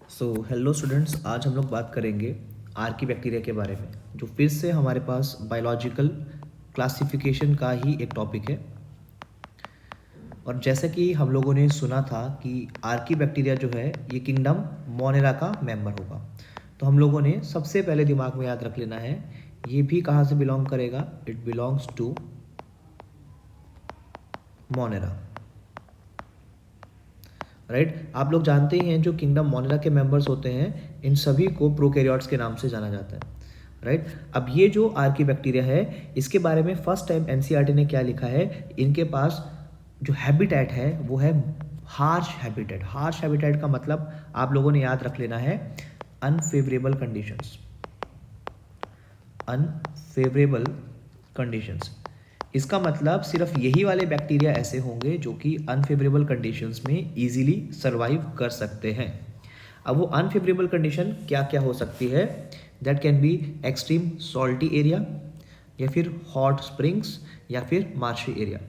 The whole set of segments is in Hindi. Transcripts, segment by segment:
हेलो स्टूडेंट्स, आज हम लोग बात करेंगे आर्की बैक्टीरिया के बारे में, जो फिर से हमारे पास बायोलॉजिकल क्लासिफिकेशन का ही एक टॉपिक है। और जैसे कि हम लोगों ने सुना था कि आर्की बैक्टीरिया जो है ये किंगडम मोनेरा का मेंबर होगा, तो हम लोगों ने सबसे पहले दिमाग में याद रख लेना है ये भी कहाँ से बिलोंग करेगा। It belongs to Monera, right. आप लोग जानते ही हैं जो किंगडम मोनेरा के मेंबर्स होते हैं इन सभी को प्रोकैरियोट्स के नाम से जाना जाता है, राइट। अब ये जो आर्की बैक्टीरिया है इसके बारे में फर्स्ट टाइम एनसीईआरटी ने क्या लिखा है, इनके पास जो हैबिटेट है वो है हार्श हैबिटेट। हार्श हैबिटेट का मतलब आप लोगों ने याद रख लेना है अनफेवरेबल कंडीशंस। अनफेवरेबल कंडीशंस इसका मतलब सिर्फ यही वाले बैक्टीरिया ऐसे होंगे जो कि अनफेवरेबल कंडीशंस में इजीली सरवाइव कर सकते हैं। अब वो अनफेवरेबल कंडीशन क्या क्या हो सकती है, that can be extreme salty area, या फिर हॉट स्प्रिंग्स, या फिर मार्शी एरिया।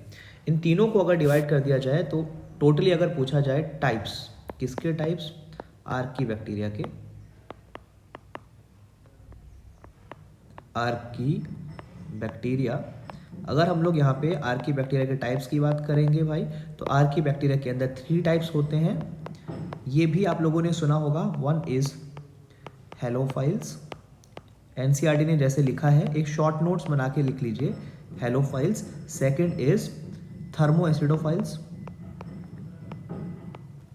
इन तीनों को अगर डिवाइड कर दिया जाए तो टोटली अगर पूछा जाए टाइप्स, किसके टाइप्स, आर्की बैक्टीरिया के, आर्की बैक्टीरिया। अगर हम लोग यहाँ पे आर्की बैक्टीरिया के टाइप्स की बात करेंगे भाई, तो आर्की बैक्टीरिया के अंदर 3 टाइप्स होते हैं। ये भी आप लोगों ने सुना होगा, वन इज हेलोफाइल्स। एनसीईआरटी ने जैसे लिखा है एक शॉर्ट नोट्स बना के लिख लीजिए, halophiles. Second is thermoacidophiles,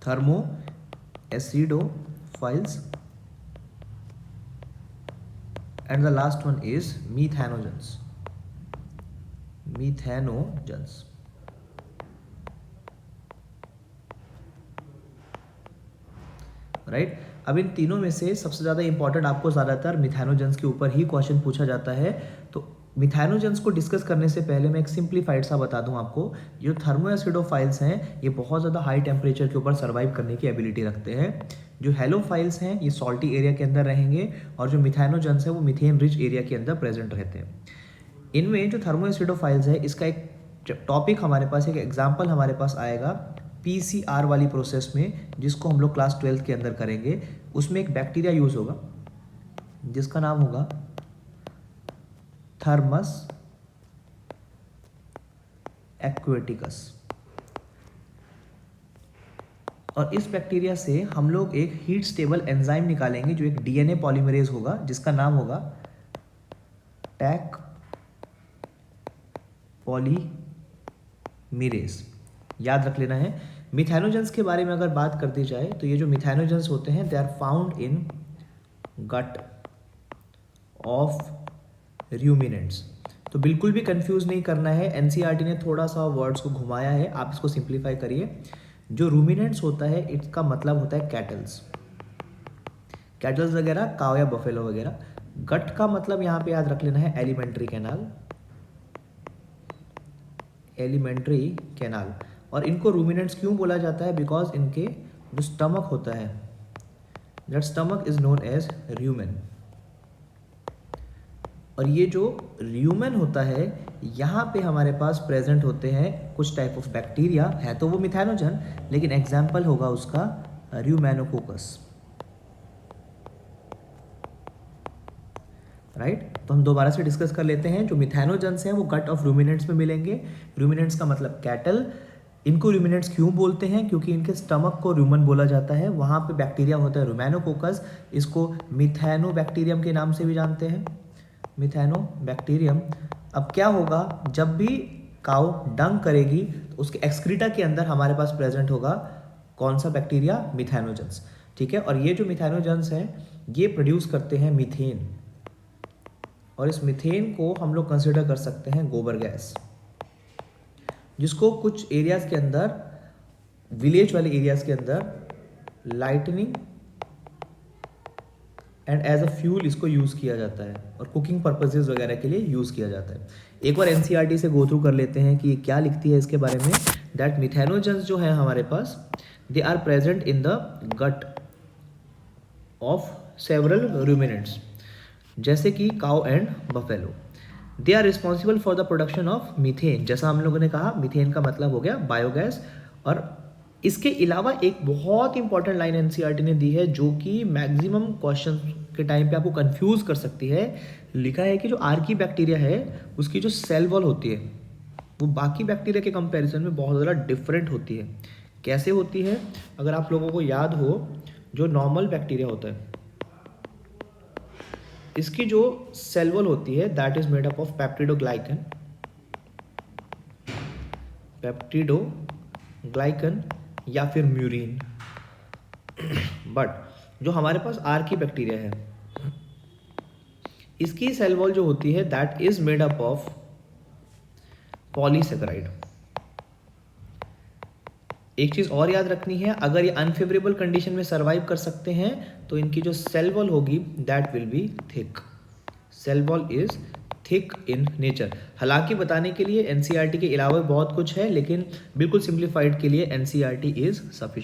thermoacidophiles. And the last one is methanogens, methanogens, right. अब इन तीनों में से सबसे ज़्यादा इंपॉर्टेंट आपको ज़्यादातर मिथेनोजेंस के ऊपर ही क्वेश्चन पूछा जाता है। तो मिथेनोजेंस को डिस्कस करने से पहले मैं एक सिंप्लीफाइड सा बता दूं आपको, जो थर्मो एसिडोफाइल्स हैं ये बहुत ज़्यादा हाई टेम्परेचर के ऊपर सर्वाइव करने की एबिलिटी रखते हैं। जो हेलोफाइल्स हैं ये सॉल्टी एरिया के अंदर रहेंगे, और जो मिथेनोजेंस है वो मिथेन रिच एरिया के अंदर प्रेजेंट रहते हैं। इनमें जो थर्मो एसिडोफाइल्स है इसका एक टॉपिक हमारे पास, एक एग्जाम्पल हमारे पास आएगा पीसीआर वाली प्रोसेस में, जिसको हम लोग क्लास 12 के अंदर करेंगे। उसमें एक बैक्टीरिया यूज होगा जिसका नाम होगा थर्मस एक्वेटिकस, और इस बैक्टीरिया से हम लोग एक हीट स्टेबल एंजाइम निकालेंगे जो एक डीएनए पॉलीमरेज होगा जिसका नाम होगा टैक पॉलीमरेज। याद रख लेना है। मिथेनोजेंस के बारे में अगर बात कर दी जाए तो ये जो मिथेनोजेंस होते हैं they are found in gut of ruminants. तो बिल्कुल भी कंफ्यूज नहीं करना है, एनसीईआरटी ने थोड़ा सा वर्ड्स को घुमाया है, आप इसको सिंप्लीफाई करिए। जो रूमिनेंट्स होता है इसका मतलब होता है कैटल्स, कैटल्स वगैरह, काव या बफेलो वगैरह। गट का मतलब यहाँ पे याद रख लेना है एलिमेंट्री कैनाल, एलिमेंट्री कैनाल। और इनको रूमिनेंट्स क्यों बोला जाता है, बिकॉज इनके जो स्टमक होता है, that stomach is known as rumen. और ये जो र्यूमेन होता है यहाँ पे हमारे पास प्रेजेंट होते हैं कुछ टाइप ऑफ बैक्टीरिया, है तो वो मिथेनोजन लेकिन एग्जाम्पल होगा उसका र्यूमेनोकोकस, राइट। तो हम दोबारा से डिस्कस कर लेते हैं। जो मिथेनोजेंस हैं वो गट ऑफ रूमिनेंट्स में मिलेंगे। रूमिनेंट्स का मतलब कैटल। इनको रूमिनेंट्स क्यों बोलते हैं, क्योंकि इनके स्टमक को रूमन बोला जाता है, वहाँ पे बैक्टीरिया होता है रूमेनोकोकस। इसको मिथेनोबैक्टीरियम के नाम से भी जानते हैं, मिथेनोबैक्टीरियम। अब क्या होगा, जब भी काउ डंग करेगी तो उसके एक्सक्रीटा के अंदर हमारे पास प्रेजेंट होगा कौन सा बैक्टीरिया, मिथेनोजेंस, ठीक है। और ये जो मिथेनोजेंस हैं ये प्रोड्यूस करते हैं मीथेन, और इस मीथेन को हम लोग कंसिडर कर सकते हैं गोबर गैस, जिसको कुछ एरियाज के अंदर, विलेज वाले एरियाज के अंदर lightning and as a fuel इसको यूज़ किया जाता है, और कुकिंग पर्पसेस वगैरह के लिए यूज़ किया जाता है। एक बार एनसीईआरटी से गो थ्रू कर लेते हैं कि ये क्या लिखती है इसके बारे में। दैट मिथेनोजेंस जो है हमारे पास, they are present in the gut of several ruminants, जैसे कि cow and buffalo. They are responsible for the production of methane. जैसा हम लोगों ने कहा, मीथेन का मतलब हो गया बायोगैस, और इसके अलावा एक बहुत इंपॉर्टेंट लाइन एनसीईआरटी ने दी है जो कि मैक्सिमम क्वेश्चन के टाइम पे आपको कंफ्यूज कर सकती है। लिखा है कि जो आर्की बैक्टीरिया है उसकी जो सेल वॉल होती है वो बाकी बैक्टीरिया के कंपैरिजन में बहुत ज़्यादा डिफरेंट होती है। कैसे होती है? अगर आप लोगों को याद हो, जो नॉर्मल बैक्टीरिया होता है इसकी जो सेल वॉल होती है that is made up of peptidoglycan या फिर म्यूरिन। बट जो हमारे पास आर्की बैक्टीरिया है इसकी सेल वॉल जो होती है that is made up of polysaccharide. एक चीज और याद रखनी है, अगर ये अनफेवरेबल कंडीशन में सरवाइव कर सकते हैं तो इनकी जो सेल वॉल होगी that will be thick. Cell wall is thick in nature. हालांकि बताने के लिए एनसीईआरटी के अलावा बहुत कुछ है, लेकिन बिल्कुल सिंप्लीफाइड के लिए एनसीईआरटी इज सफिशिएंट।